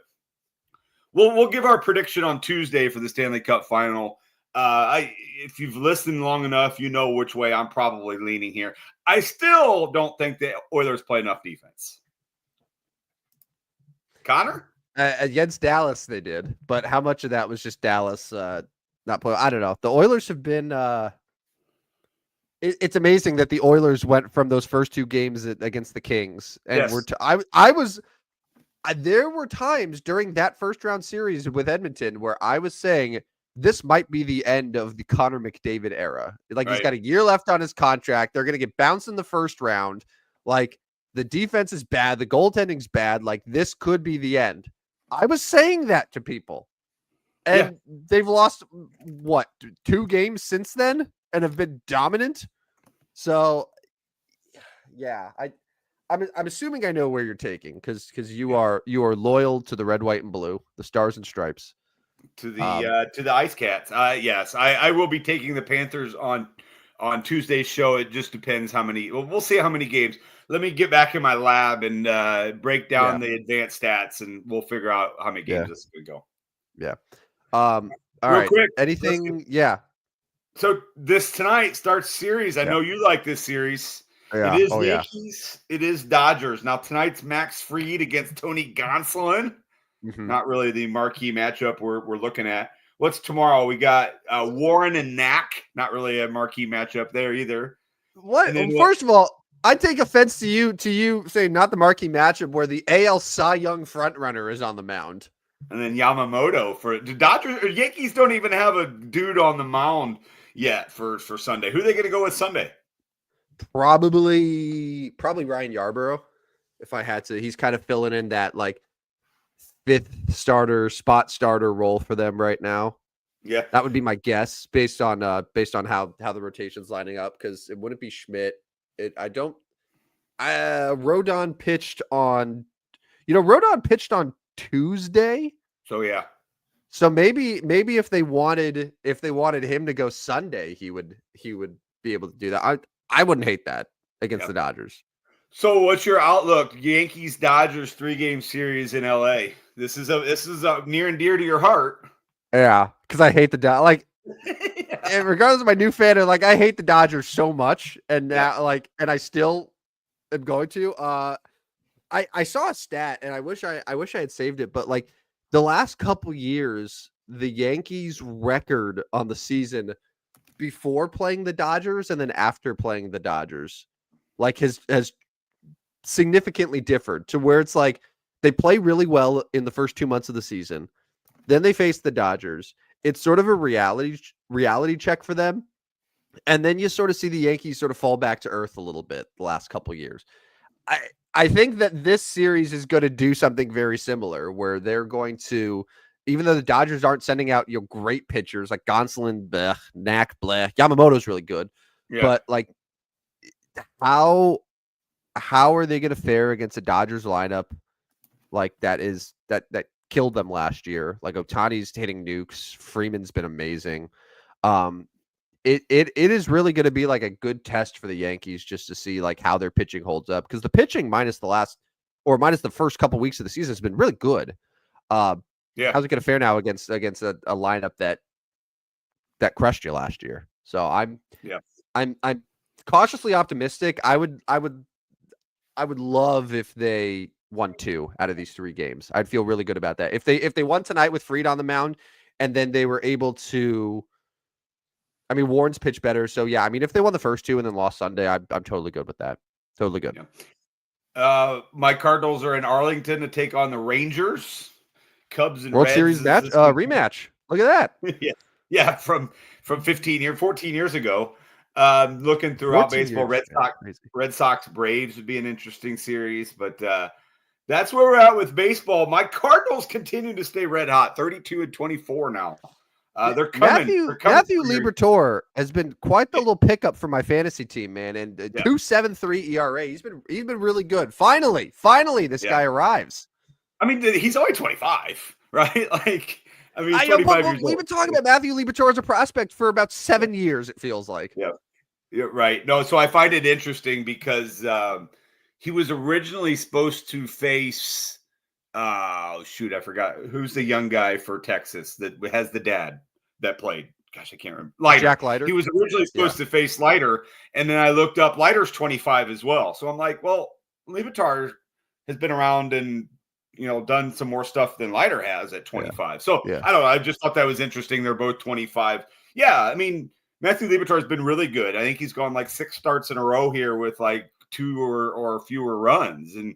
we'll give our prediction on Tuesday for the Stanley Cup Final. If you've listened long enough, you know which way I'm probably leaning here. I still don't think the Oilers play enough defense. Connor? Against Dallas, they did, but how much of that was just Dallas not playing? I don't know. The Oilers have been. It's amazing that the Oilers went from those first 2 games against the Kings, and there were times during that first round series with Edmonton where I was saying this might be the end of the Connor McDavid era. Like he's got a year left on his contract. They're going to get bounced in the first round. Like the defense is bad. The goaltending's bad. Like this could be the end. I was saying that to people, and they've lost 2 games since then and have been dominant. So I'm assuming I know where you're taking because you are loyal to the red, white, and blue, the stars and stripes. To the Ice Cats. Yes, I will be taking the Panthers on Tuesday's show. It just depends how many. Well, we'll see how many games. Let me get back in my lab and break down the advanced stats, and we'll figure out how many games this is going to go. Yeah. All right. Quick, anything? Yeah. So this tonight starts series. I know you like this series. Yeah. It is Yankees. It is Dodgers. Now tonight's Max Fried against Tony Gonsolin. Mm-hmm. Not really the marquee matchup we're looking at. What's tomorrow? We got Warren and Knack. Not really a marquee matchup there either. What? First of all, I take offense to you saying not the marquee matchup where the AL Cy Young frontrunner is on the mound. And then Yamamoto for the Dodgers or Yankees don't even have a dude on the mound yet for Sunday. Who are they going to go with Sunday? Probably Ryan Yarbrough. If I had to, he's kind of filling in that like fifth spot starter role for them right now. Yeah, that would be my guess based on how the rotation's lining up. Because it wouldn't be Schmidt. Rodon pitched on. Rodon pitched on Tuesday. so yeah. So maybe if they wanted him to go Sunday, he would be able to do that. I wouldn't hate that against the Dodgers. So what's your outlook? Yankees Dodgers 3-game series in LA. This is a near and dear to your heart. Yeah, because I hate the Dodgers. Like, and regardless of my new fan, like I hate the Dodgers so much, and now and I still am going to. I saw a stat, and I wish I had saved it, but like the last couple years, the Yankees' record on the season before playing the Dodgers and then after playing the Dodgers, like has significantly differed to where it's like they play really well in the first 2 months of the season, then they face the Dodgers. It's sort of a reality check for them, and then you sort of see the Yankees sort of fall back to earth a little bit the last couple years. I think that this series is going to do something very similar, where they're going to, even though the Dodgers aren't sending out great pitchers like Gonsolin, bleh, Knack, bleh, Yamamoto's really good, but like how are they going to fare against a Dodgers lineup like that killed them last year? Like Ohtani's hitting nukes, Freeman's been amazing. It is really going to be like a good test for the Yankees just to see like how their pitching holds up, because the pitching minus the first couple weeks of the season has been really good. How's it going to fare now against a lineup that crushed you last year? So I'm cautiously optimistic. I would love if they won 2 out of these 3 games. I'd feel really good about that. If they won tonight with Fried on the mound, and then they were able to. I mean, Warren's pitched better, so yeah. I mean, if they won the first 2 and then lost Sunday, I'm totally good with that. Totally good. Yeah. My Cardinals are in Arlington to take on the Rangers. Cubs and World Reds Series rematch. Look at that. yeah, from 14 years ago. Looking throughout baseball, Red Sox Braves would be an interesting series, but that's where we're at with baseball. My Cardinals continue to stay red hot, 32-24 now. They're coming. Matthew Liberatore has been quite the little pickup for my fantasy team, man. And 2.73 ERA. He's been really good. Finally, this guy arrives. I mean, he's only 25, right? Like, I mean, I know, but we've been talking about Matthew Liberatore as a prospect for about 7 years. It feels like. Yeah, right. No, so I find it interesting because he was originally supposed to face. Oh shoot, I forgot who's the young guy for Texas that has the dad that played. Gosh, I can't remember. Leiter. Jack Leiter. He was originally supposed to face Leiter, and then I looked up Leiter's 25 as well. So I'm like, well, Liberatore has been around and done some more stuff than Leiter has at 25. Yeah. So I don't know. I just thought that was interesting. They're both 25. Yeah, I mean, Matthew Liberatore has been really good. I think he's gone like 6 starts in a row here with like 2 or fewer runs, and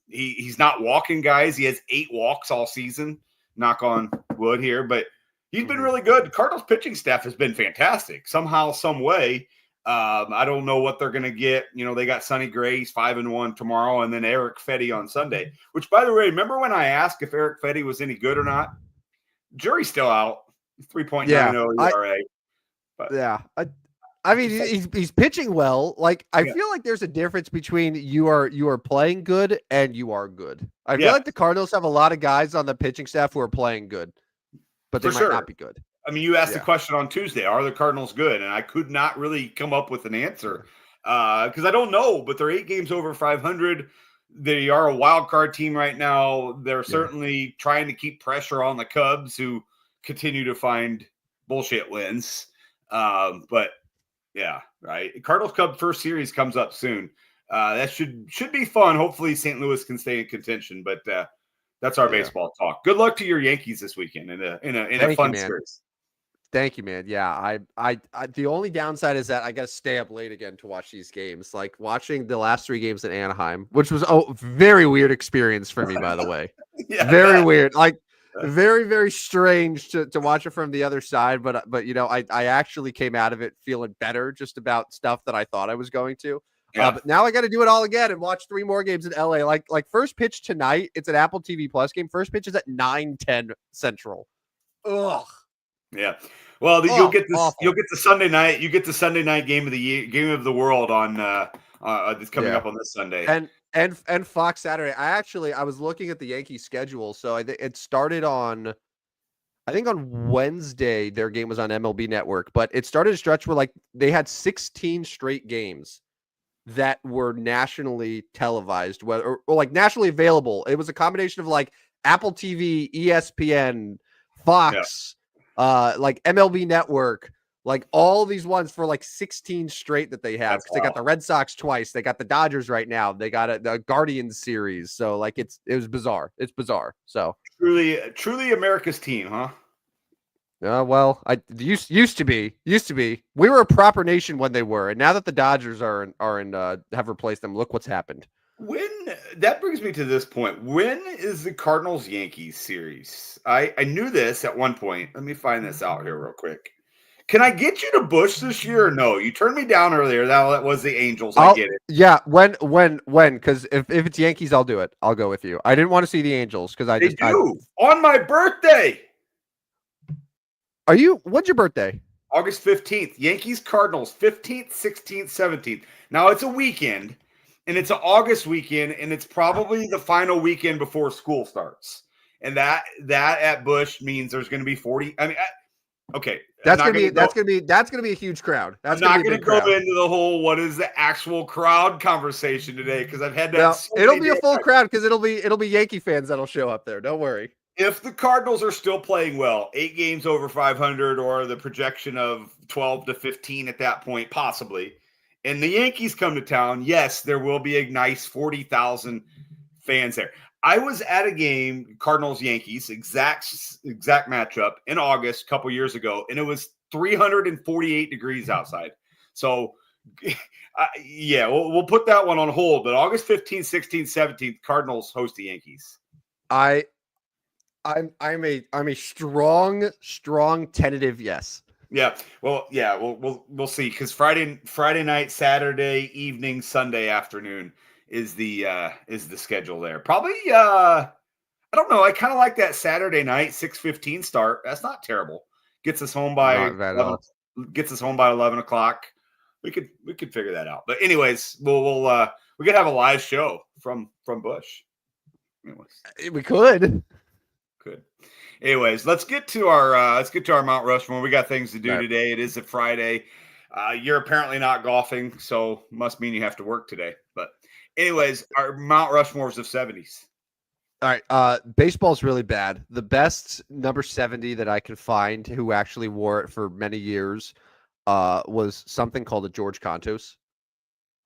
he's not walking guys. He has 8 walks all season. Knock on wood here, but he's been really good. Cardinals pitching staff has been fantastic. Somehow, some way. I don't know what they're going to get. They got Sonny Gray. He's 5-1 tomorrow, and then Eric Fetty on Sunday. Which, by the way, remember when I asked if Eric Fetty was any good or not? Jury's still out. 3.90 ERA. I mean, he's pitching well. Like, I feel like there's a difference between you are playing good and you are good. I feel like the Cardinals have a lot of guys on the pitching staff who are playing good, but they might not be good. I mean, you asked the question on Tuesday, are the Cardinals good? And I could not really come up with an answer because I don't know, but they're 8 games over 500. They are a wild card team right now. They're certainly trying to keep pressure on the Cubs, who continue to find bullshit wins. But yeah, right. Cardinals Cubs first series comes up soon. That should be fun. Hopefully St. Louis can stay in contention, but that's our baseball talk. Good luck to your Yankees this weekend in a fun series. Thank you, man. Yeah, I the only downside is that I got to stay up late again to watch these games. Like watching the last 3 games in Anaheim, which was a very weird experience for me, by the way. Very weird. Like very, very strange to watch it from the other side. But I actually came out of it feeling better just about stuff that I thought I was going to. Yeah. But now I got to do it all again and watch 3 more games in LA. Like first pitch tonight, it's an Apple TV Plus game. First pitch is at 9:10 Central. Ugh. Yeah. Well, Oh, you'll get this. awful. You'll get the Sunday night. You get the Sunday night game of the year, game of the world on. It's coming Yeah. up on this Sunday. And Fox Saturday. I was looking at the Yankees schedule, so it started on. I think on Wednesday their game was on MLB Network, but it started a stretch where like they had 16 straight games that were nationally televised, or like nationally available. It was a combination of like Apple TV, ESPN, Fox, like MLB Network, like all these ones for like 16 straight that they have. Because they got the Red Sox twice, they got the Dodgers right now, they got the Guardians series. So like it was bizarre. It's bizarre. So truly America's team, huh? well, I used to be. We were a proper nation when they were, and now that the Dodgers have replaced them, look what's happened. When that brings me to this point, when is the Cardinals Yankees series? I knew this at one point. Let me find this out here real quick. Can I get you to Busch this year or no? You turned me down earlier. That was the Angels. I get it. Yeah, when? Because if it's Yankees, I'll do it. I'll go with you. I didn't want to see the Angels because on my birthday. When's your birthday? August 15th. Yankees Cardinals 15th, 16th, 17th. Now it's a weekend. And it's an August weekend, and it's probably the final weekend before school starts. And that at Busch means there's going to be 40. I mean, okay, that's gonna be a huge crowd. I'm not going to go into the whole what is the actual crowd conversation today because I've had that. No, it'll be a full crowd because it'll be Yankee fans that'll show up there. Don't worry. If the Cardinals are still playing well, 8 games over 500, or the projection of 12 to 15 at that point, possibly. And the Yankees come to town, yes, there will be a nice 40,000 fans there. I was at a game, Cardinals-Yankees, exact matchup in August a couple years ago, and it was 348 degrees outside. So, yeah, we'll put that one on hold. But August 15th, 16th, 17th, Cardinals host the Yankees. I'm a strong tentative yes. Yeah, well, we'll see because Friday night, Saturday evening, Sunday afternoon is the schedule there. Probably I don't know. I kind of like that Saturday night 6:15 start. That's not terrible. Gets us home by 11, gets us home by 11 o'clock. We could figure that out. But anyways, we'll we could have a live show from Busch. Anyways, we could. Anyways, let's get to our Mount Rushmore. We got things to do today. It is a Friday. You're apparently not golfing, so must mean you have to work today. But anyways, our Mount Rushmores of 70s. All right. Baseball's really bad. The best number 70 that I can find who actually wore it for many years was something called a George Contos.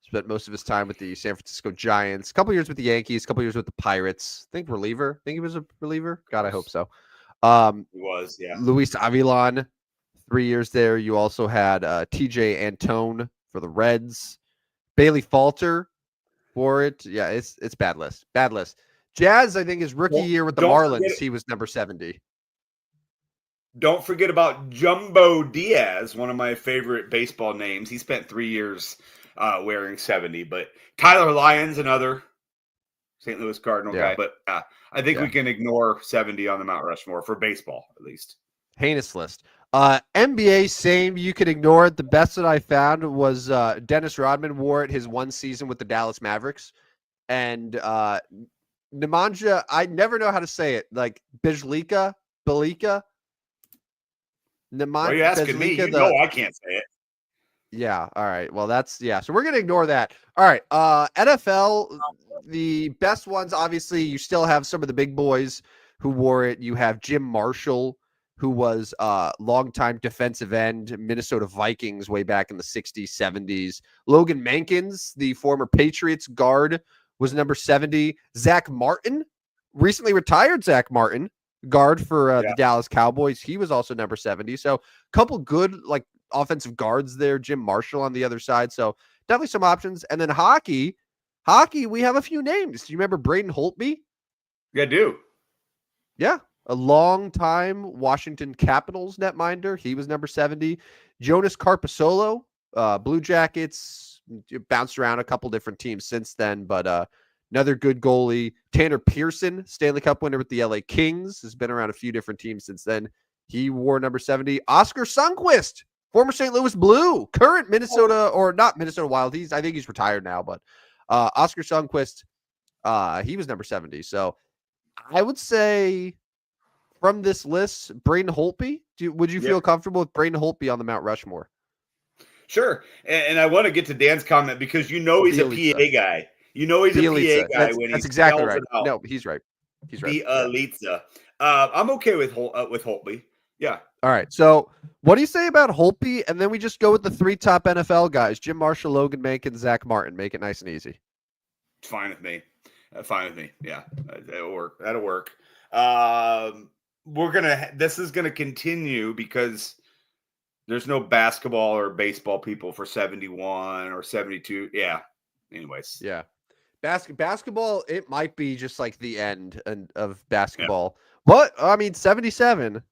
Spent most of his time with the San Francisco Giants, a couple years with the Yankees, a couple years with the Pirates. I think reliever. Think he was a reliever. God, I hope so. He was, yeah. Luis Avilan, 3 years there. You also had TJ Antone for the Reds. Bailey Falter for it. Yeah, it's bad list. Bad list. Jazz, I think his rookie year with the Marlins, he was number 70. Don't forget about Jumbo Diaz, one of my favorite baseball names. He spent 3 years wearing 70. But Tyler Lyons, another St. Louis Cardinal guy. But I think we can ignore 70 on the Mount Rushmore for baseball, at least. Heinous list. NBA, same. You can ignore it. The best that I found was Dennis Rodman wore it his one season with the Dallas Mavericks. And Nemanja, I never know how to say it. Like Belika. Nemanja. Are you asking me? You know I can't say it. Yeah. All right. Well, so we're going to ignore that. All right. NFL, the best ones, obviously, you still have some of the big boys who wore it. You have Jim Marshall, who was a longtime defensive end, Minnesota Vikings way back in the 60s, 70s. Logan Mankins, the former Patriots guard, was number 70. Zach Martin, recently retired Zach Martin, guard for the Dallas Cowboys. He was also number 70. So a couple good offensive guards there. Jim Marshall on the other side. So definitely some options. And then hockey, we have a few names. Do you remember Braden Holtby? Yeah, I do. Yeah. A long-time Washington Capitals netminder. He was number 70. Jonas Carpasolo, Blue Jackets, bounced around a couple different teams since then, but another good goalie. Tanner Pearson, Stanley Cup winner with the LA Kings, has been around a few different teams since then. He wore number 70. Oscar Sundqvist, former St. Louis Blue, current Minnesota, or not Minnesota Wild. I think he's retired now, but Oscar Sundqvist, he was number 70. So I would say from this list, Braden Holtby. Would you feel comfortable with Braden Holtby on the Mount Rushmore? Sure. And I want to get to Dan's comment because he's a PA guy. He's a PA guy when that's exactly spells right. it out. No, he's right. He's right. Bielitsa. I'm okay with Holtby. Yeah. All right. So what do you say about Holtby? And then we just go with the 3 top NFL guys: Jim Marshall, Logan Mankin, Zach Martin. Make it nice and easy. It's fine with me. Yeah, that'll work. This is gonna continue because there's no basketball or baseball people for 71 or 72. Yeah. Anyways. Yeah. Basketball, it might be just like the end of basketball. Yeah. But I mean, 77.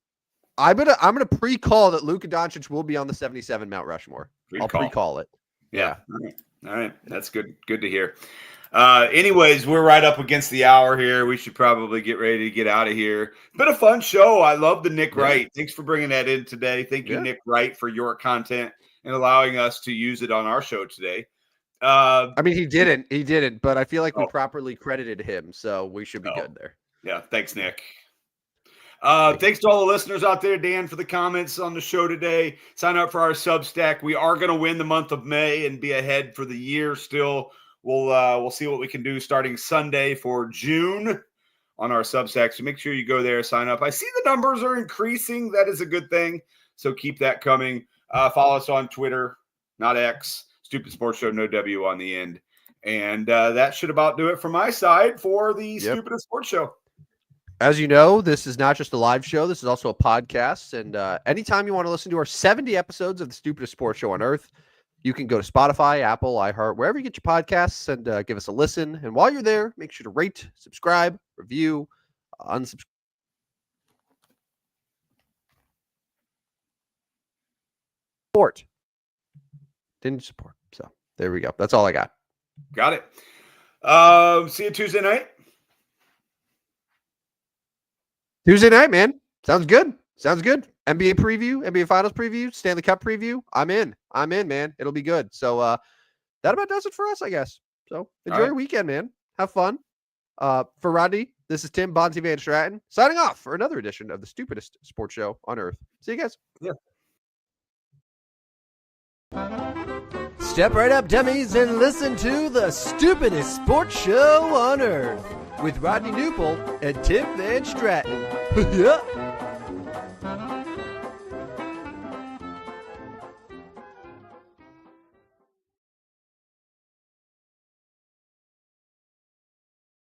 I'm gonna pre-call that Luka Doncic will be on the 77 Mount Rushmore. I'll pre-call it. Yeah. All right. That's good. Good to hear. Anyways, we're right up against the hour here. We should probably get ready to get out of here. Been a fun show. I love the Nick Wright. Thanks for bringing that in today. Thank you, Nick Wright, for your content and allowing us to use it on our show today. I mean, he didn't, but I feel like we properly credited him, so we should be good there. Yeah. Thanks, Nick. Thanks to all the listeners out there, Dan, for the comments on the show today. Sign up for our Substack. We are going to win the month of May and be ahead for the year still. We'll see what we can do starting Sunday for June on our Substack. So make sure you go there, sign up. I see the numbers are increasing. That is a good thing. So keep that coming. Follow us on Twitter, not X. Stupid Sports Show, no W on the end. And that should about do it from my side for the Stupidest Sports Show. As you know, this is not just a live show. This is also a podcast. And anytime you want to listen to our 70 episodes of the Stupidest Sports Show on Earth, you can go to Spotify, Apple, iHeart, wherever you get your podcasts, and give us a listen. And while you're there, make sure to rate, subscribe, review, unsubscribe. Support. Didn't support. So there we go. That's all I got. Got it. See you Tuesday night. Tuesday night, man. Sounds good. NBA preview, NBA Finals preview, Stanley Cup preview. I'm in, man. It'll be good. So that about does it for us, I guess. So enjoy your weekend, man. Have fun. For Rodney, this is Tim Bonzi Van Stratton signing off for another edition of the Stupidest Sports Show on Earth. See you guys. Yeah. Step right up, dummies, and listen to the Stupidest Sports Show on Earth with Rodney Newpole and Tim Van Stratton. Yeah.